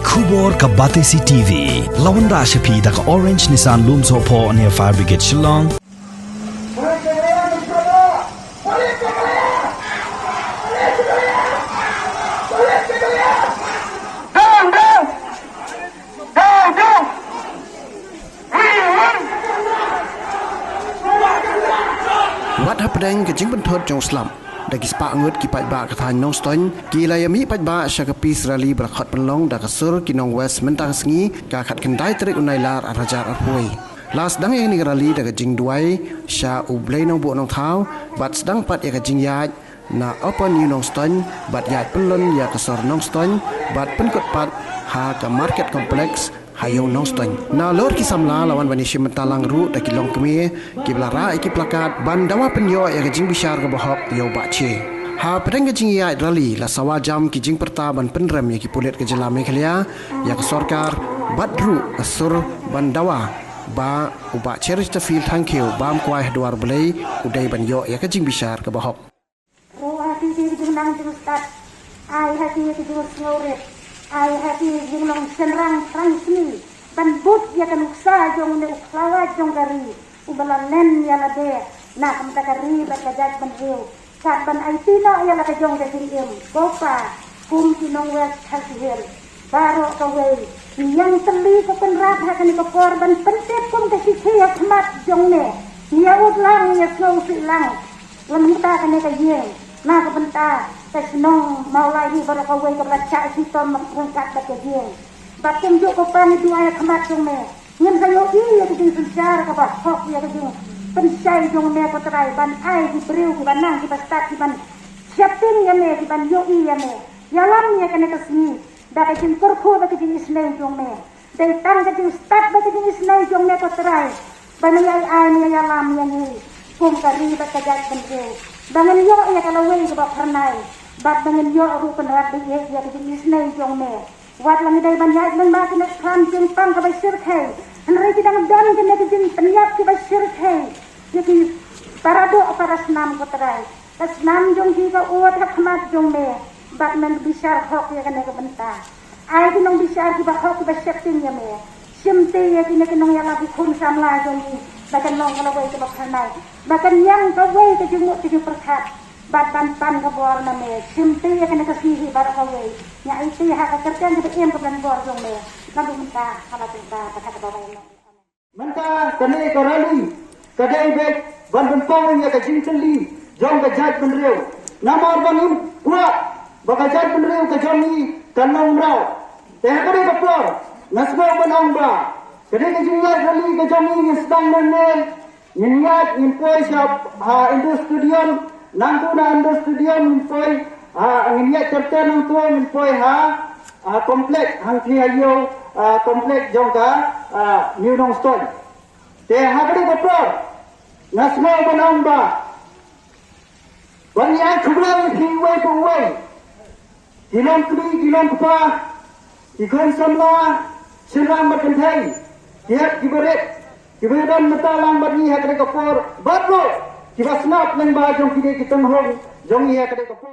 Kubor ka Batesi TV. Lawan da Shapi da ka Orange Nissan Loom Sopo near Fire Brigade Shillong. Wat Hapdeng ke Jingpynthut jong Slam. Dagi Spah ngut ki Paidbah ka than Nongstoiñ ki layami Paidbah syakapi serali berakhat penlong da kasur ki Nong West mentang sengi ka khat kendai terik unai lar arajar arpui. Las dang yang ni rali da jing duai sya ublei nong bu nong thau bat sedang pat ya ka jing yaj na open new Nongstoiñ bat yaj penlon ya kasur Nongstoiñ bat penkut pat ha ka market complex Hayong Nongstoiñ. Na lor ki samla lawan bani mentalang ru da ki long kemi ki belara ki plakat bandawa penyo ya jing bishar ke bohok yo bache. Ha pedeng ke jing ya rali la sawa jam ki jing perta ban penrem ya ki pulit ke jela Meghalaya ya ke sorkar badru asur bandawa ba uba cherish ta fil thankiu bam kwai duar belai udai ban yo ya ke jing bishar ke bohok. Ro hati di jing nang jing start ai hati di jing snoret ai hati jing long senrang rang sini ban but ya kan uksa jong ne uklawa jong gari ubalan nen ya la de na kam ta gari ba ka jak ban riu sat ban ai tino ya la ka jong de jing im kopa kum ki Nong West hal baro ka we yang teli ko kan rat ha kan ko korban pentep kum ka si ya khmat jong ne ya ut lang ya snow si lang lam ta kan ka yeng na ka benta Senong maulai ni baru kau wei kebaca sitom mengangkat baca dia. Batem jo ko pan dua ya kemat jong me. Ngem sayo i ya kejing sejar ke bahok ya kejing pensai jong me ko terai ban ai di breu ki banang ki pastat ki ban siapin ya me ki ban yo i ya me. Ya lam ya kena kesini. Da kejing kurku ba kejing isnai jong me. Dai tang kejing start ba kejing isnai jong me ko terai. Ban ai ni ya lam ya ni. Kum kari ba kajak penjeu. Bangan yo ya kalau wei ke bah pernai. Bat dengan yo ru penrat be ya ke isnai jong me wat lang dai ban yat man ma kena kram jing pang ka basir khai henry ki dang dan ke ne jing penyap ki basir khai jadi parado para senam ko terai senam jong ki ka uat hak khmat jong me bat men bisar hok ya kena ke benta ai ki nong bisar ki ba hok ki basir tin ya me simte ya ki ne ke nong ya la bi khun samla jong ki bakan nong kalau wei ke ba khanai bakan yang ka wei ke jung ki perkhat Batan pan ke bor na me, simti ya kena kasihi baru kawai. Ya itu ya hak kerjaan kita em ke bulan bor jong me. Lalu minta kalau kita kata bawah ini. Minta kene korali, kadai bek ban bentong ya ke jingteli, jong ke jat benreu. Nama bangun kuat, baka jat benreu ke jomi kanong rau. Teh kene ke por, nasbo banong ba. Kene ke jingat kali ke jomi ni sedang menel. Niat impoi siap ha industrium Nangku na ando studio minpoi ngiyak terten nang tua minpoi komplek hang kiayo komplek jongka New Nongstoiñ. Te hagri bapor nasmo banong ba. Banyak kublang kiway kuway. Kilong kri kilong kupa. Ikon samla sirang berkentai. Kiat kibaret kibaran matalang bagi hagri kapor badro. Kita snap nang ba jong kita hong jong iya kada ko po.